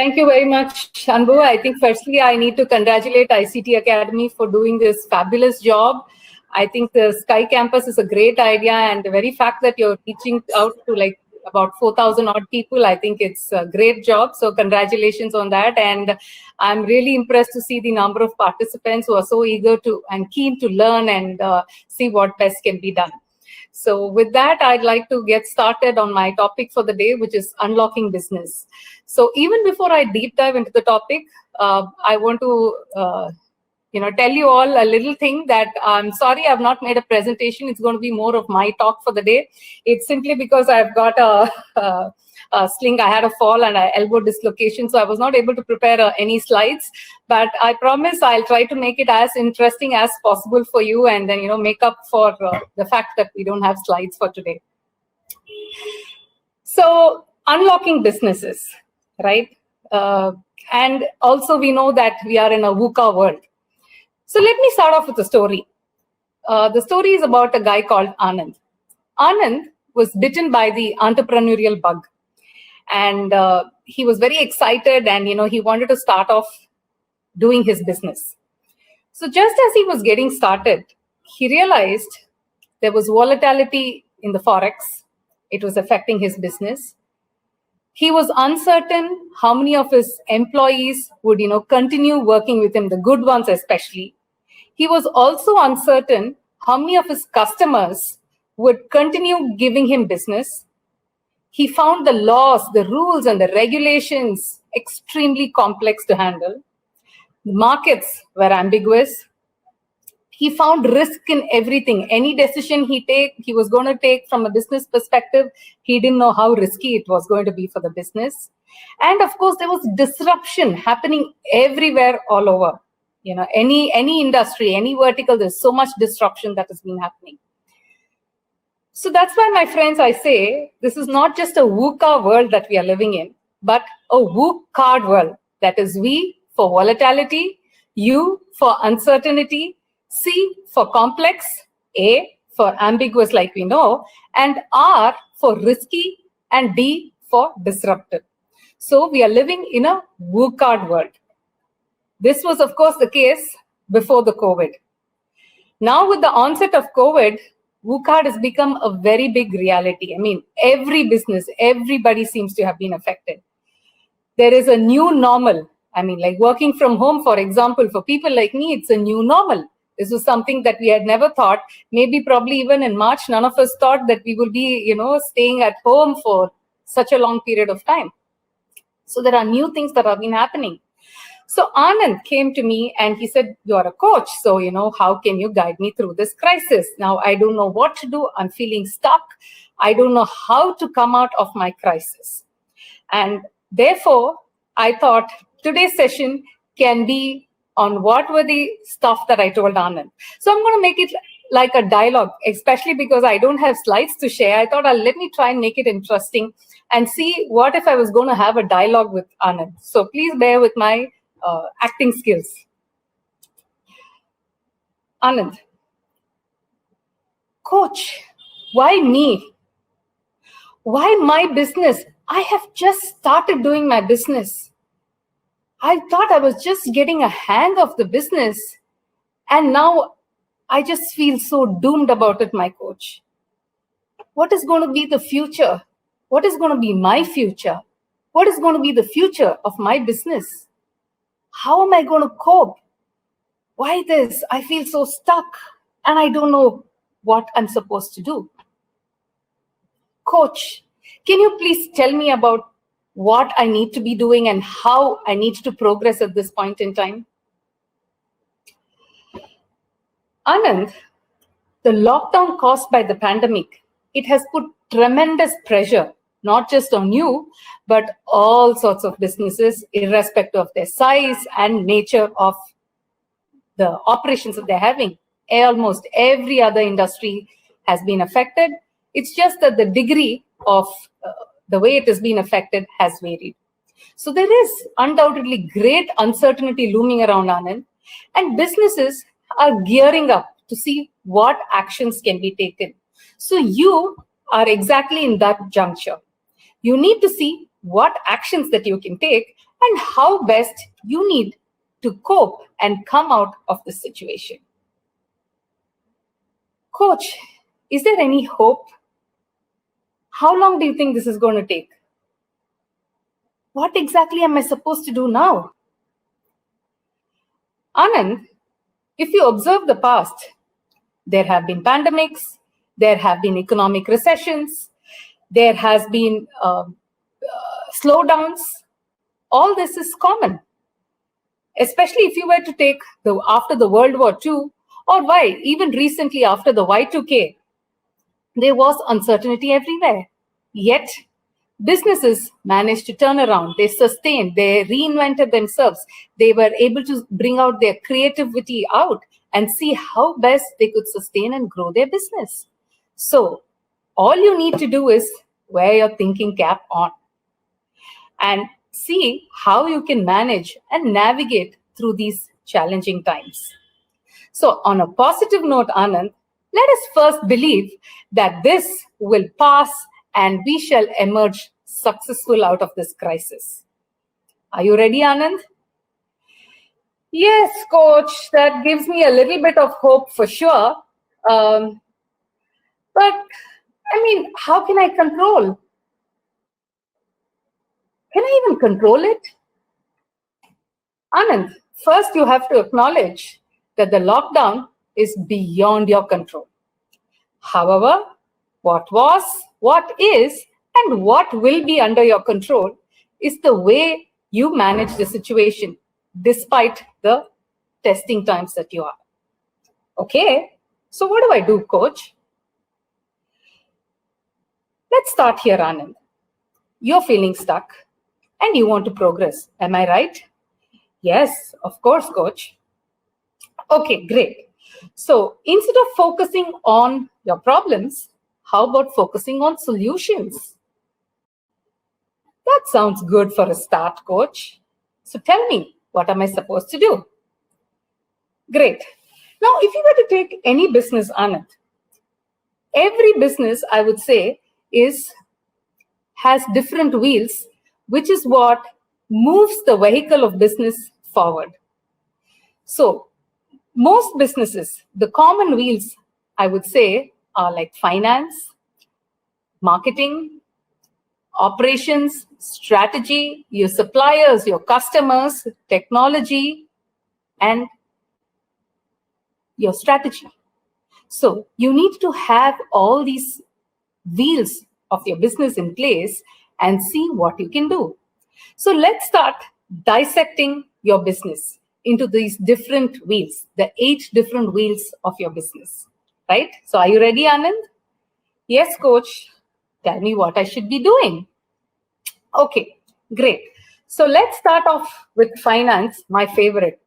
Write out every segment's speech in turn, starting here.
Thank you very much, Anbu. I think firstly, I need to congratulate ICT Academy for doing this fabulous job. I think the Sky Campus is a great idea, and the very fact that you're reaching out to like about 4,000 odd people, I think it's a great job. So congratulations on that. And I'm really impressed to see the number of participants who are so eager to and keen to learn and see what best can be done. So with that, I'd like to get started on my topic for the day, which is unlocking business. So even before I deep dive into the topic, I want to tell you all a little thing that I'm sorry I've not made a presentation. It's going to be more of my talk for the day. It's simply because I've got a sling. I had a fall and an elbow dislocation, so I was not able to prepare any slides. But I promise I'll try to make it as interesting as possible for you, and then make up for the fact that we don't have slides for today. So unlocking businesses, right? And also we know that we are in a VUCA world. So let me start off with a story. The story is about a guy called Anand. Anand was bitten by the entrepreneurial bug, and he was very excited, and he wanted to start off doing his business. So just as he was getting started, he realized there was volatility in the forex. It was affecting his business. He was uncertain how many of his employees would continue working with him, the good ones especially. He was also uncertain how many of his customers would continue giving him business. He found the laws, the rules, and the regulations extremely complex to handle. The markets were ambiguous. He found risk in everything. Any decision he was going to take from a business perspective, he didn't know how risky it was going to be for the business. And of course, there was disruption happening everywhere, all over. Any industry, any vertical, there's so much disruption that has been happening. So that's why, my friends, I say this is not just a VUCA world that we are living in, but a VUCA world. That is V for volatility, U for uncertainty, C for complex, A for ambiguous, like we know, and R for risky, and D for disruptive. So we are living in a VUCA world. This was, of course, the case before the COVID. Now, with the onset of COVID, VUCA has become a very big reality. I mean, every business, everybody seems to have been affected. There is a new normal. I mean, like working from home, for example, for people like me, it's a new normal. This was something that we had never thought. Maybe probably even in March, none of us thought that we will be, staying at home for such a long period of time. So there are new things that have been happening. So Anand came to me and he said, "You're a coach, so, how can you guide me through this crisis? Now, I don't know what to do. I'm feeling stuck. I don't know how to come out of my crisis." And therefore, I thought today's session can be on what were the stuff that I told Anand. So I'm going to make it like a dialogue, especially because I don't have slides to share. I thought let me try and make it interesting and see what if I was going to have a dialogue with Anand. So please bear with my acting skills. Anand, coach, why me? Why my business? I have just started doing my business. I thought I was just getting a hang of the business, and now I just feel so doomed about it, my coach. What is going to be the future? What is going to be my future? What is going to be the future of my business? How am I going to cope? Why this? I feel so stuck and I don't know what I'm supposed to do. Coach, can you please tell me about what I need to be doing and how I need to progress at this point in time? Anand, the lockdown caused by the pandemic, it has put tremendous pressure, not just on you, but all sorts of businesses, irrespective of their size and nature of the operations that they're having. Almost every other industry has been affected. It's just that the degree of the way it has been affected has varied. So there is undoubtedly great uncertainty looming around, Anand, and businesses are gearing up to see what actions can be taken. So you are exactly in that juncture. You need to see what actions that you can take and how best you need to cope and come out of this situation. Coach, is there any hope? How long do you think this is going to take? What exactly am I supposed to do now? Anand, if you observe the past, there have been pandemics, there have been economic recessions, there has been slowdowns. All this is common, especially if you were to take after the World War II, or why even recently after the Y2K, there was uncertainty everywhere. Yet, businesses managed to turn around. They sustained, they reinvented themselves. They were able to bring out their creativity out and see how best they could sustain and grow their business. So, all you need to do is wear your thinking cap on and see how you can manage and navigate through these challenging times. So, on a positive note, Anand, let us first believe that this will pass and we shall emerge successful out of this crisis. Are you ready, Anand? Yes, coach, that gives me a little bit of hope for sure. But I mean, how can I control? Can I even control it? Anand, first you have to acknowledge that the lockdown is beyond your control. However, what was, what is, and what will be under your control is the way you manage the situation despite the testing times that you are. Okay, so what do I do, coach? Let's start here, Anand. You're feeling stuck and you want to progress. Am I right? Yes, of course, coach. Okay, great. So instead of focusing on your problems, how about focusing on solutions? That sounds good for a start, coach. So tell me, what am I supposed to do? Great. Now, if you were to take any business, Anand, every business, I would say, has different wheels, which is what moves the vehicle of business forward. So most businesses, the common wheels, I would say, are like finance, marketing, operations, strategy, your suppliers, your customers, technology, and your strategy. So you need to have all these wheels of your business in place and see what you can do. So let's start dissecting your business into these different wheels, the 8 different wheels of your business, right? So are you ready, Anand? Yes, coach. Tell me what I should be doing. Okay, great. So let's start off with finance, my favorite.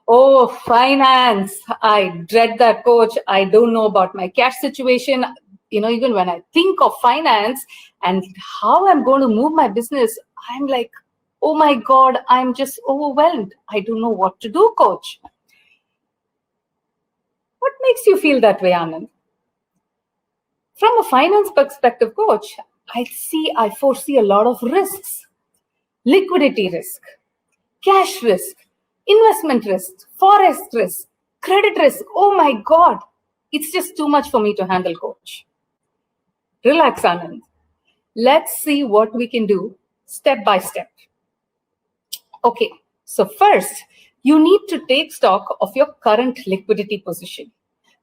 Oh, finance. I dread that, coach. I don't know about my cash situation. You know, even when I think of finance and how I'm going to move my business, I'm like, oh my God, I'm just overwhelmed. I don't know what to do, coach. What makes you feel that way, Anand? From a finance perspective, coach, I foresee a lot of risks. Liquidity risk, cash risk, investment risk, forex risk, credit risk. Oh my God, it's just too much for me to handle, coach. Relax, Anand. Let's see what we can do step by step. Okay, so first, you need to take stock of your current liquidity position.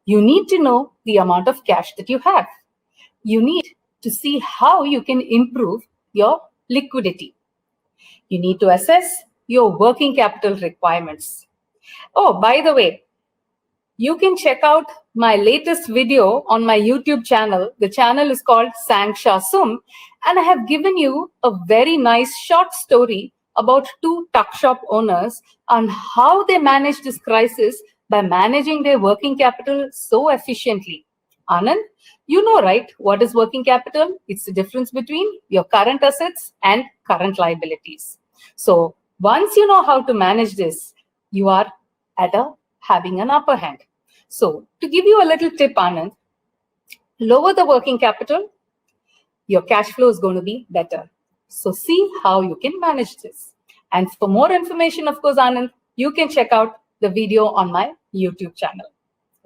You need to know the amount of cash that you have. You need to see how you can improve your liquidity. You need to assess your working capital requirements. Oh, by the way, you can check out my latest video on my YouTube channel. The channel is called Sang Sha Sum, and I have given you a very nice short story about 2 tuck shop owners on how they managed this crisis by managing their working capital so efficiently. Anand, you know, right, what is working capital? It's the difference between your current assets and current liabilities. So once you know how to manage this, you are having an upper hand. So to give you a little tip, Anand, lower the working capital, your cash flow is going to be better. So see how you can manage this. And for more information, of course, Anand, you can check out the video on my YouTube channel,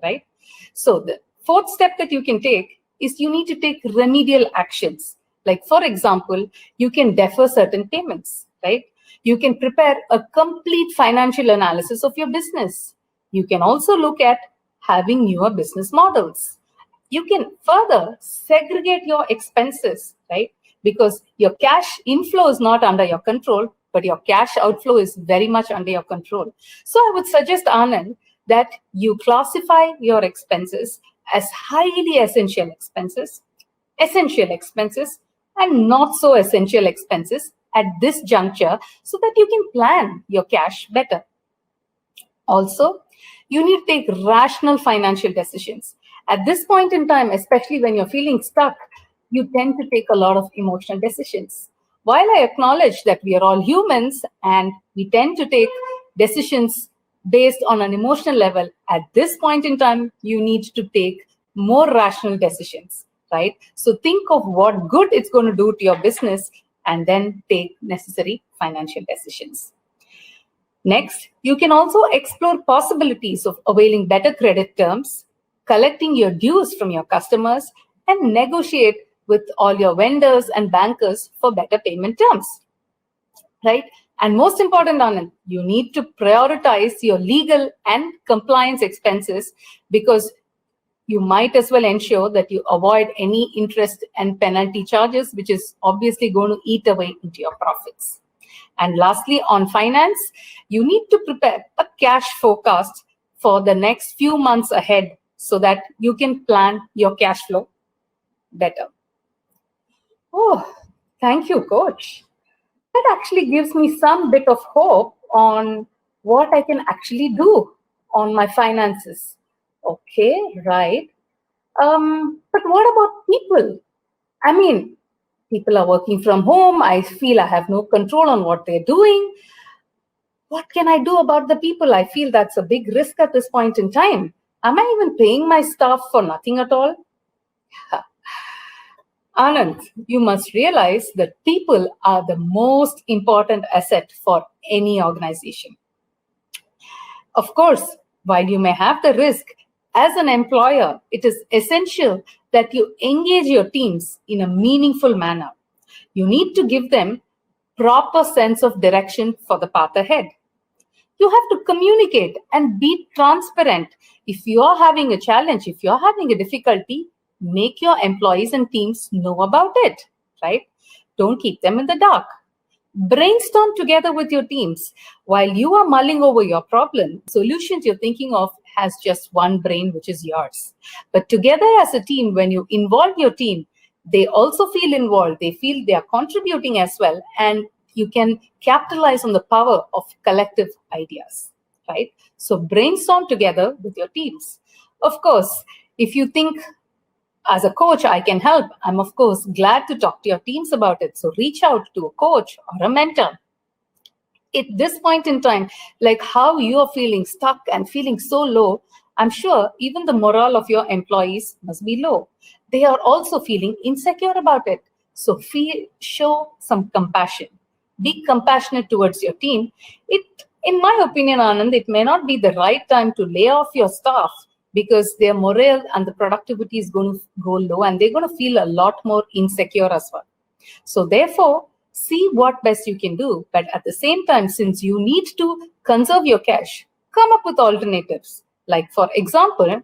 right? So the fourth step that you can take is you need to take remedial actions. Like, for example, you can defer certain payments, right? You can prepare a complete financial analysis of your business. You can also look at having newer business models. You can further segregate your expenses, right? Because your cash inflow is not under your control, but your cash outflow is very much under your control. So I would suggest, Anand, that you classify your expenses as highly essential expenses, and not so essential expenses at this juncture so that you can plan your cash better. Also, you need to take rational financial decisions. At this point in time, especially when you're feeling stuck, you tend to take a lot of emotional decisions. While I acknowledge that we are all humans and we tend to take decisions based on an emotional level, at this point in time, you need to take more rational decisions, right? So think of what good it's going to do to your business and then take necessary financial decisions. Next, you can also explore possibilities of availing better credit terms, collecting your dues from your customers, and negotiate with all your vendors and bankers for better payment terms, right? And most important, Anand, you need to prioritize your legal and compliance expenses because you might as well ensure that you avoid any interest and penalty charges, which is obviously going to eat away into your profits. And lastly, on finance, you need to prepare a cash forecast for the next few months ahead so that you can plan your cash flow better. Oh, thank you, Coach. That actually gives me some bit of hope on what I can actually do on my finances. Okay, right. But what about people? I mean, people are working from home. I feel I have no control on what they're doing. What can I do about the people? I feel that's a big risk at this point in time. Am I even paying my staff for nothing at all? Anand, you must realize that people are the most important asset for any organization. Of course, while you may have the risk, as an employer, it is essential that you engage your teams in a meaningful manner. You need to give them proper sense of direction for the path ahead. You have to communicate and be transparent. If you're having a challenge, if you're having a difficulty, make your employees and teams know about it, right? Don't keep them in the dark. Brainstorm together with your teams. While you are mulling over your problem, solutions you're thinking of has just one brain, which is yours. But together as a team, when you involve your team, they also feel involved. They feel they are contributing as well. And you can capitalize on the power of collective ideas, right? So brainstorm together with your teams. Of course, if you think as a coach, I can help, I'm of course glad to talk to your teams about it. So reach out to a coach or a mentor. At this point in time, like how you are feeling stuck and feeling so low, I'm sure even the morale of your employees must be low. They are also feeling insecure about it. So show some compassion. Be compassionate towards your team. In my opinion, Anand, it may not be the right time to lay off your staff because their morale and the productivity is going to go low and they're going to feel a lot more insecure as well. So therefore, see what best you can do. But at the same time, since you need to conserve your cash, come up with alternatives. Like, for example,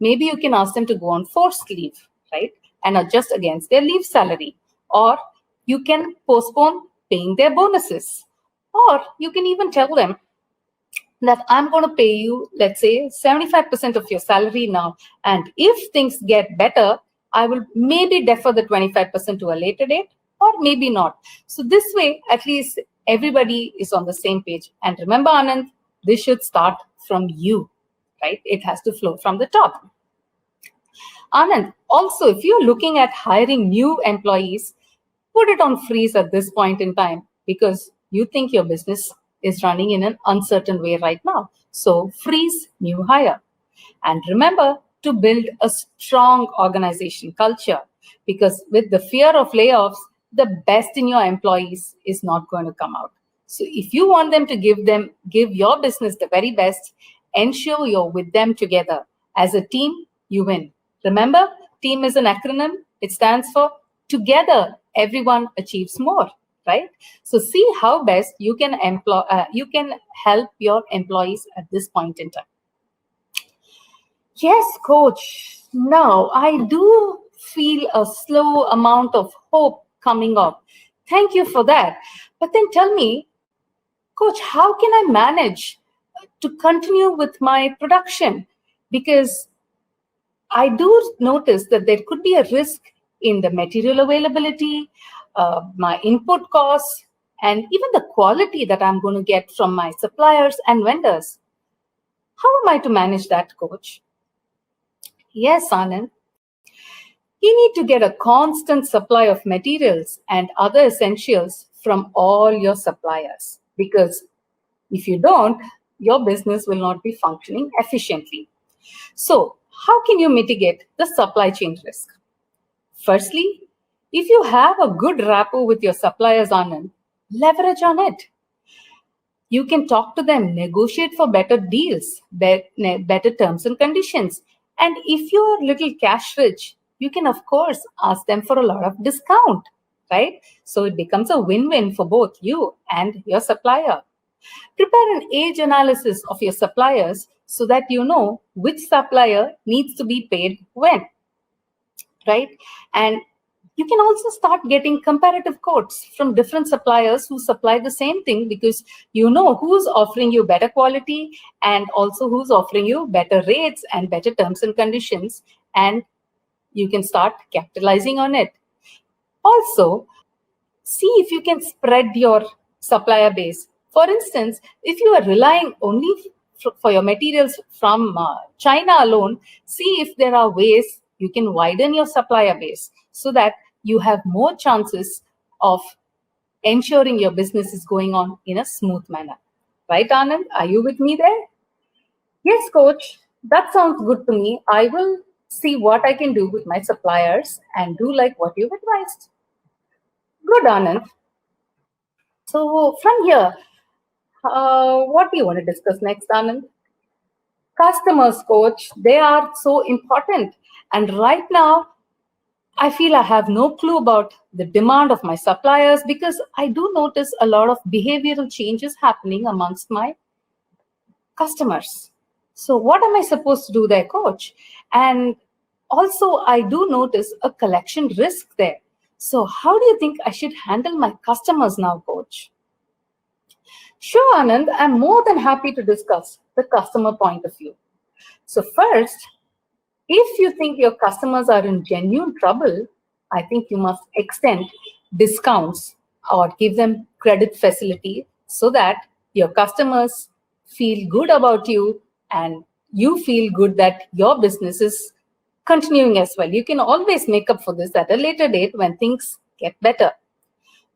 maybe you can ask them to go on forced leave, right? And adjust against their leave salary. Or you can postpone paying their bonuses. Or you can even tell them that I'm going to pay you, let's say, 75% of your salary now. And if things get better, I will maybe defer the 25% to a later date, or maybe not. So this way, at least everybody is on the same page. And remember, Anand, this should start from you, right? It has to flow from the top. Anand, also, if you're looking at hiring new employees, put it on freeze at this point in time because you think your business is running in an uncertain way right now. So freeze new hire. And remember to build a strong organization culture because with the fear of layoffs, the best in your employees is not going to come out. So if you want them to give your business the very best, ensure you're with them together. As a team, you win. Remember, team is an acronym. It stands for together, everyone achieves more, right? So see how best you can help your employees at this point in time. Yes, coach. Now I do feel a slow amount of hope coming up. Thank you for that. But then tell me, coach, how can I manage to continue with my production? Because I do notice that there could be a risk in the material availability, my input costs, and even the quality that I'm going to get from my suppliers and vendors. How am I to manage that, coach? Yes, Anand. You need to get a constant supply of materials and other essentials from all your suppliers, because if you don't, your business will not be functioning efficiently. So, how can you mitigate the supply chain risk? Firstly, if you have a good rapport with your suppliers, Anand, leverage on it. You can talk to them, negotiate for better deals, better terms and conditions. And if you're a little cash rich, you can, of course, ask them for a lot of discount, right? So it becomes a win-win for both you and your supplier. Prepare an age analysis of your suppliers so that you know which supplier needs to be paid when, right? And you can also start getting comparative quotes from different suppliers who supply the same thing, because you know who's offering you better quality and also who's offering you better rates and better terms and conditions, and you can start capitalizing on it. Also, see if you can spread your supplier base. For instance, if you are relying only for your materials from China alone, see if there are ways you can widen your supplier base so that you have more chances of ensuring your business is going on in a smooth manner. Right, Anand? Are you with me there? Yes, coach. That sounds good to me. I will see what I can do with my suppliers and do like what you've advised. Good, Anand. So from here, what do you want to discuss next, Anand? Customers, coach, they are so important. And right now, I feel I have no clue about the demand of my suppliers, because I do notice a lot of behavioral changes happening amongst my customers. So what am I supposed to do there, coach? And also, I do notice a collection risk there. So how do you think I should handle my customers now, coach? Sure, Anand, I'm more than happy to discuss the customer point of view. So first, if you think your customers are in genuine trouble, I think you must extend discounts or give them credit facility so that your customers feel good about you and you feel good that your business is continuing as well. You can always make up for this at a later date when things get better.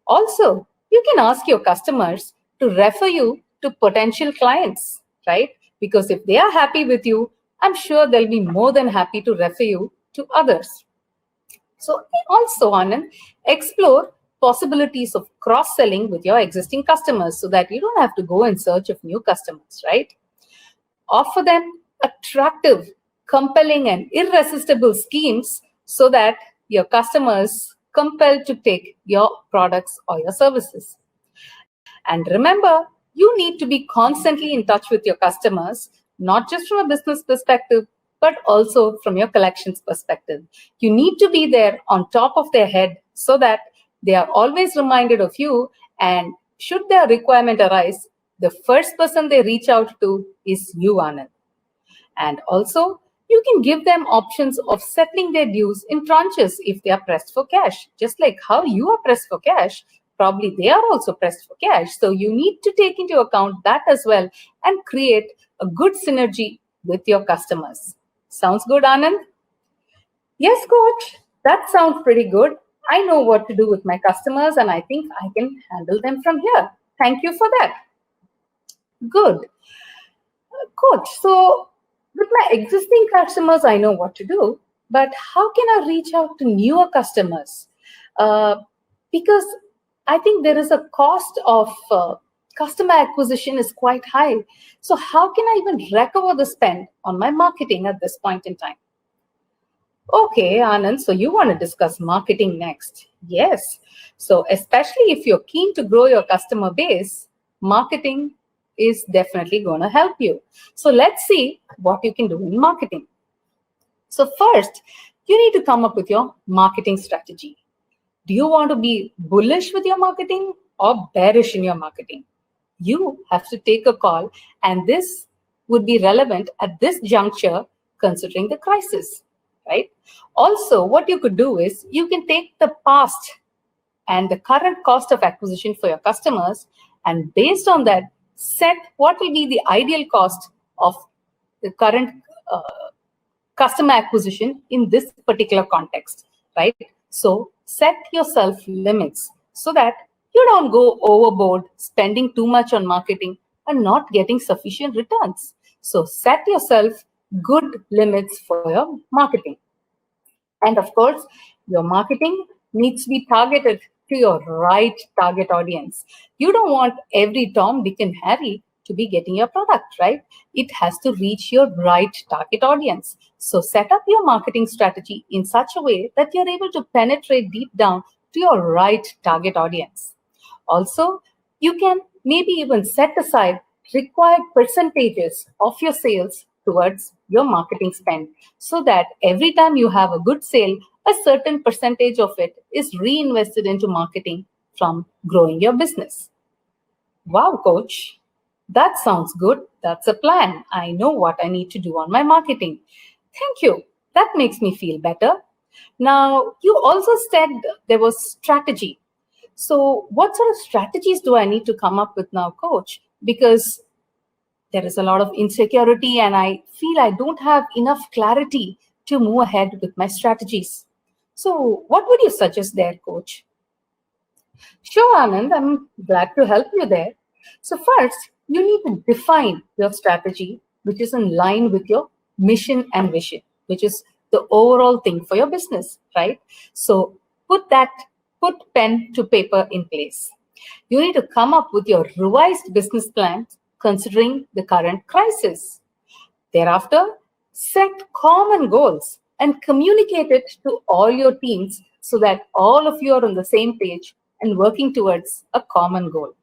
Also, you can ask your customers to refer you to potential clients, right? Because if they are happy with you, I'm sure they'll be more than happy to refer you to others. So also, Anand, explore possibilities of cross-selling with your existing customers so that you don't have to go in search of new customers, right? Offer them attractive, compelling, and irresistible schemes so that your customers compelled to take your products or your services. And remember, you need to be constantly in touch with your customers, not just from a business perspective, but also from your collections perspective. You need to be there on top of their head so that they are always reminded of you. And should their requirement arise, the first person they reach out to is you, Anand. And also, you can give them options of settling their dues in tranches if they are pressed for cash. Just like how you are pressed for cash, probably they are also pressed for cash. So you need to take into account that as well and create a good synergy with your customers. Sounds good, Anand? Yes, coach. That sounds pretty good. I know what to do with my customers and I think I can handle them from here. Thank you for that. Good. Coach, so with my existing customers, I know what to do, but how can I reach out to newer customers? Because I think there is a cost of customer acquisition is quite high. So how can I even recover the spend on my marketing at this point in time? Okay, Anand, so you want to discuss marketing next. Yes. So especially if you're keen to grow your customer base, marketing is definitely going to help you. So let's see what you can do in marketing. So first, you need to come up with your marketing strategy. Do you want to be bullish with your marketing or bearish in your marketing? You have to take a call, and this would be relevant at this juncture considering the crisis, right? Also, what you could do is you can take the past and the current cost of acquisition for your customers, and based on that, set what will be the ideal cost of the current customer acquisition in this particular context, right? So set yourself limits so that you don't go overboard spending too much on marketing and not getting sufficient returns. So set yourself good limits for your marketing. And of course, your marketing needs to be targeted to your right target audience. You don't want every Tom, Dick, and Harry to be getting your product, right? It has to reach your right target audience. So set up your marketing strategy in such a way that you're able to penetrate deep down to your right target audience. Also, you can maybe even set aside required percentages of your sales towards your marketing spend so that every time you have a good sale, a certain percentage of it is reinvested into marketing from growing your business. Wow, coach, that sounds good. That's a plan. I know what I need to do on my marketing. Thank you. That makes me feel better. Now, you also said there was strategy. So what sort of strategies do I need to come up with now, coach? Because there is a lot of insecurity and I feel I don't have enough clarity to move ahead with my strategies. So what would you suggest there, coach? Sure, Anand, I'm glad to help you there. So first, you need to define your strategy, which is in line with your mission and vision, which is the overall thing for your business, right? So put pen to paper in place. You need to come up with your revised business plan considering the current crisis. Thereafter, set common goals and communicate it to all your teams so that all of you are on the same page and working towards a common goal.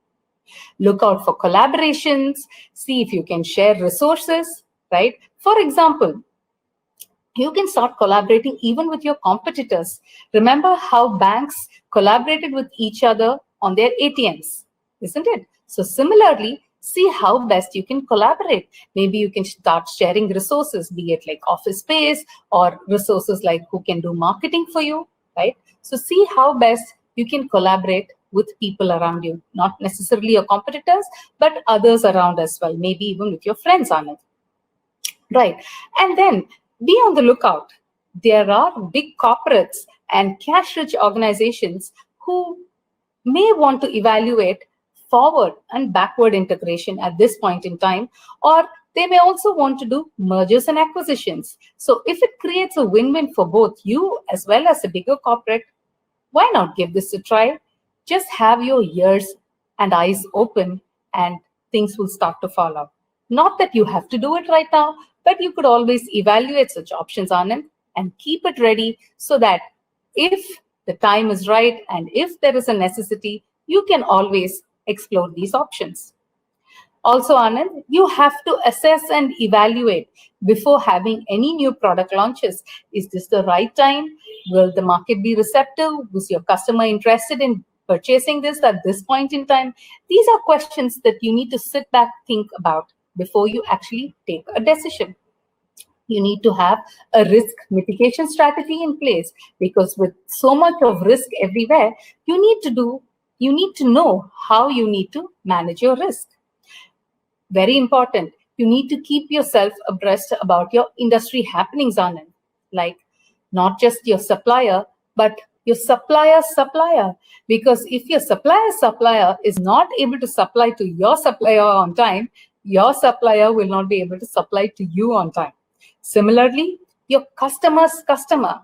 Look out for collaborations, see if you can share resources, right? For example, you can start collaborating even with your competitors. Remember how banks collaborated with each other on their ATMs, isn't it? So similarly, see how best you can collaborate. Maybe you can start sharing resources, be it like office space or resources like who can do marketing for you, right? So see how best you can collaborate with people around you, not necessarily your competitors, but others around as well, maybe even with your friends on it. Right. And then be on the lookout. There are big corporates and cash-rich organizations who may want to evaluate forward and backward integration at this point in time, or they may also want to do mergers and acquisitions. So if it creates a win-win for both you as well as a bigger corporate, why not give this a try? Just have your ears and eyes open and things will start to fall out. Not that you have to do it right now, but you could always evaluate such options on it and keep it ready so that if the time is right and if there is a necessity, you can always explore these options. Also, Anand, you have to assess and evaluate before having any new product launches. Is this the right time? Will the market be receptive? Was your customer interested in purchasing this at this point in time? These are questions that you need to sit back, think about before you actually take a decision. You need to have a risk mitigation strategy in place because with so much of risk everywhere, you need to know how you need to manage your risk. Very important. You need to keep yourself abreast about your industry happenings on it, like not just your supplier, but your supplier's supplier. Because if your supplier's supplier is not able to supply to your supplier on time, your supplier will not be able to supply to you on time. Similarly, your customer's customer.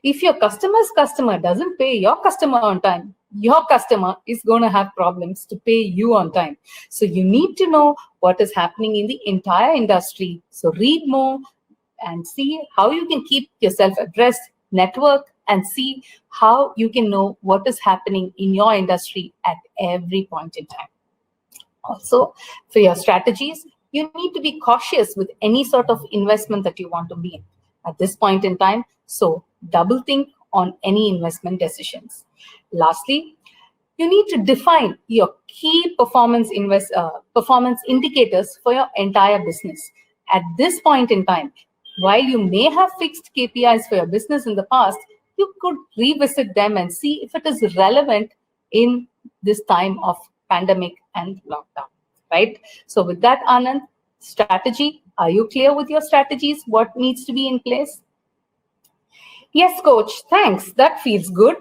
If your customer's customer doesn't pay your customer on time, your customer is going to have problems to pay you on time. So you need to know what is happening in the entire industry. So read more and see how you can keep yourself abreast, network, and see how you can know what is happening in your industry at every point in time. Also, for your strategies, you need to be cautious with any sort of investment that you want to be in at this point in time. So double think on any investment decisions. Lastly, you need to define your key performance indicators for your entire business. At this point in time, while you may have fixed KPIs for your business in the past, you could revisit them and see if it is relevant in this time of pandemic and lockdown, right? So with that, Anand, strategy, are you clear with your strategies? What needs to be in place? Yes, coach, thanks. That feels good.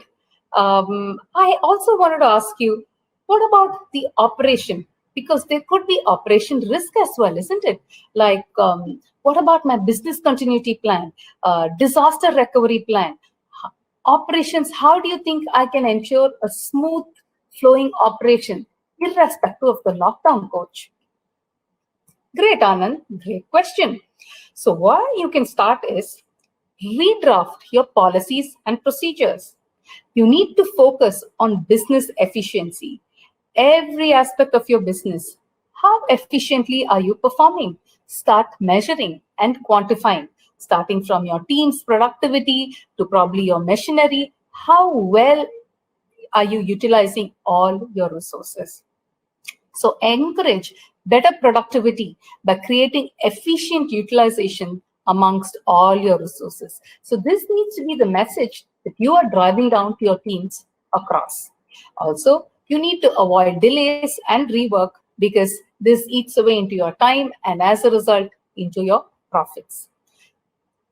I also wanted to ask you, what about the operation? Because there could be operation risk as well, isn't it? Like, what about my business continuity plan, disaster recovery plan? Operations, how do you think I can ensure a smooth flowing operation irrespective of the lockdown, coach? Great, Anand. Great question. So what you can start is redraft your policies and procedures. You need to focus on business efficiency. Every aspect of your business. How efficiently are you performing? Start measuring and quantifying, starting from your team's productivity to probably your machinery. How well are you utilizing all your resources? So encourage better productivity by creating efficient utilization amongst all your resources. So this needs to be the message that you are driving down to your teams across. Also, you need to avoid delays and rework because this eats away into your time and as a result into your profits.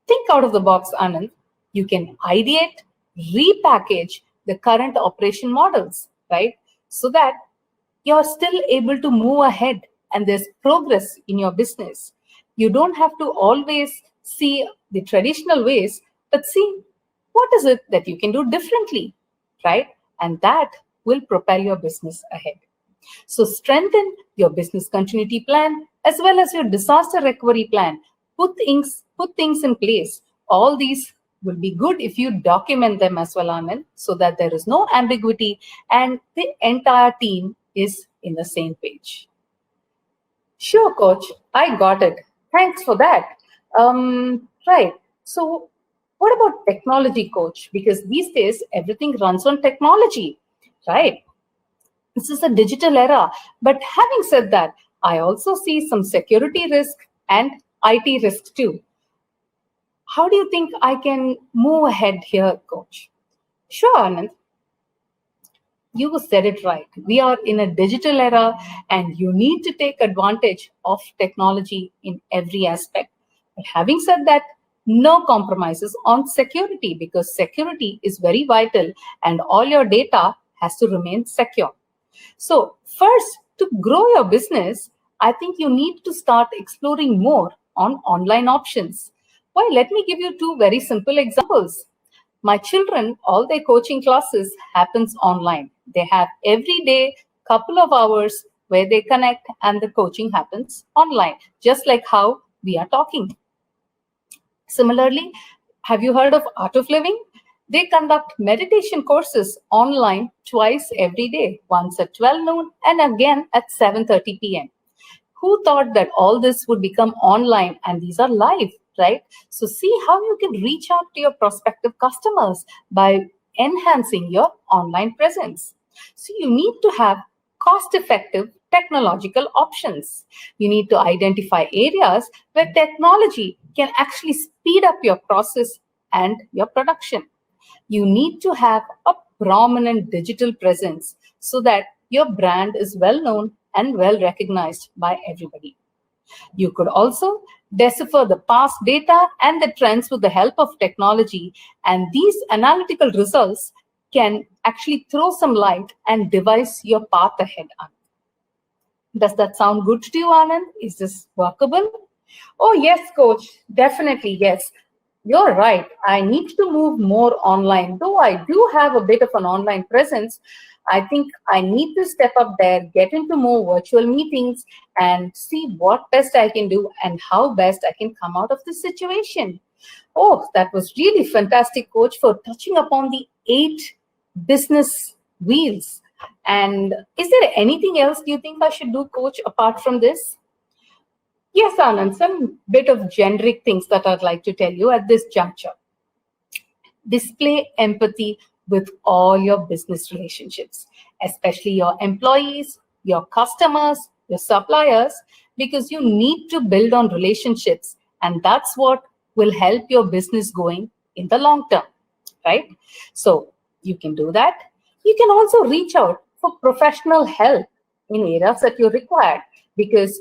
Think out of the box, Anand. You can ideate, repackage the current operation models, right? So that you're still able to move ahead and there's progress in your business. You don't have to always see the traditional ways, but see what is it that you can do differently, right? And that will propel your business ahead. So strengthen your business continuity plan as well as your disaster recovery plan. Put things in place. All these will be good if you document them as well, Anand, so that there is no ambiguity and the entire team is in the same page. Sure, coach, I got it. Thanks for that. Right. So what about technology, coach? Because these days, everything runs on technology, right? This is a digital era. But having said that, I also see some security risk and IT risk too. How do you think I can move ahead here, coach? Sure, Anand. You said it right. We are in a digital era and you need to take advantage of technology in every aspect. But having said that, no compromises on security because security is very vital and all your data has to remain secure. So first, to grow your business, I think you need to start exploring more on online options. Why? Let me give you two very simple examples. My children, all their coaching classes happens online. They have every day couple of hours where they connect and the coaching happens online, just like how we are talking. Similarly, have you heard of Art of Living? They conduct meditation courses online twice every day, once at 12 noon and again at 7:30 p.m. Who thought that all this would become online and these are live, right? So see how you can reach out to your prospective customers by enhancing your online presence. So you need to have cost-effective technological options. You need to identify areas where technology can actually speed up your process and your production. You need to have a prominent digital presence so that your brand is well known and well recognized by everybody. You could also decipher the past data and the trends with the help of technology, and these analytical results can actually throw some light and devise your path ahead. Does that sound good to you, Anand? Is this workable? Oh, yes, coach. Definitely, yes. You're right. I need to move more online. Though I do have a bit of an online presence, I think I need to step up there, get into more virtual meetings, and see what best I can do and how best I can come out of this situation. Oh, that was really fantastic, Coach, for touching upon the 8 business wheels. And is there anything else you think I should do, Coach, apart from this? Yes, Anand, some bit of generic things that I'd like to tell you at this juncture. Display empathy with all your business relationships, especially your employees, your customers, your suppliers, because you need to build on relationships, and that's what will help your business going in the long term, right? So you can do that. You can also reach out for professional help in areas that you require, because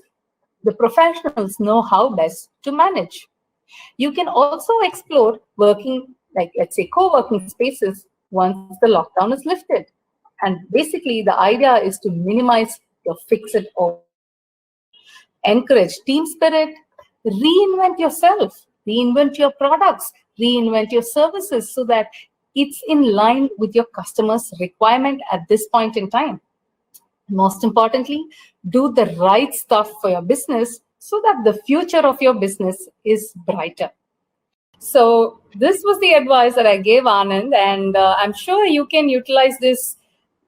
the professionals know how best to manage. You can also explore working, like let's say co-working spaces once the lockdown is lifted. And basically the idea is to minimize your fixed overhead. Encourage team spirit, reinvent yourself, reinvent your products, reinvent your services so that it's in line with your customers' requirement at this point in time. Most importantly, do the right stuff for your business so that the future of your business is brighter. So this was the advice that I gave Anand, and I'm sure you can utilize this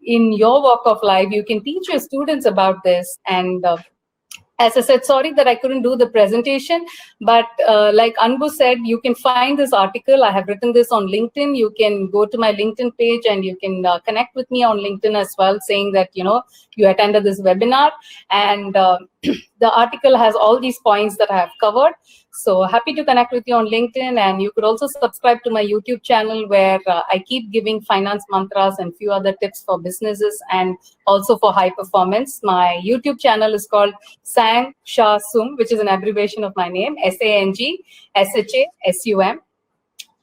in your walk of life. You can teach your students about this. And as I said, sorry that I couldn't do the presentation, but like Anbu said, you can find this article. I have written this on LinkedIn. You can go to my LinkedIn page and you can connect with me on LinkedIn as well, saying that, you attended this webinar, and the article has all these points that I have covered. So happy to connect with you on LinkedIn, and you could also subscribe to my YouTube channel where I keep giving finance mantras and few other tips for businesses and also for high performance. My YouTube channel is called Sang Shah Sum, which is an abbreviation of my name, SANGSHASUM.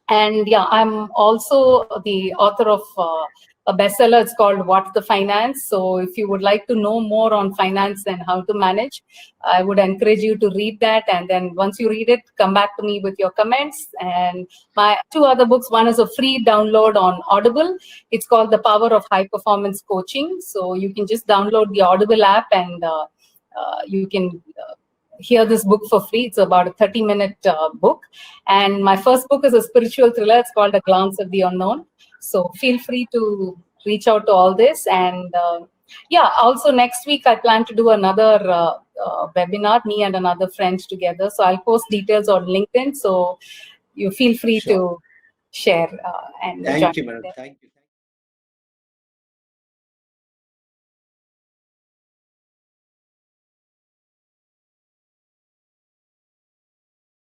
And yeah, I'm also the author of a bestseller. It's called What's the Finance? So if you would like to know more on finance and how to manage, I would encourage you to read that. And then once you read it, come back to me with your comments. And my 2 other books, one is a free download on Audible. It's called The Power of High Performance Coaching. So you can just download the Audible app and you can hear this book for free. It's about a 30-minute book. And my first book is a spiritual thriller. It's called A Glance at the Unknown. So feel free to reach out to all this. And yeah, also next week, I plan to do another webinar, me and another friend together. So I'll post details on LinkedIn. So you feel free to share and Thank you, madam. Thank you.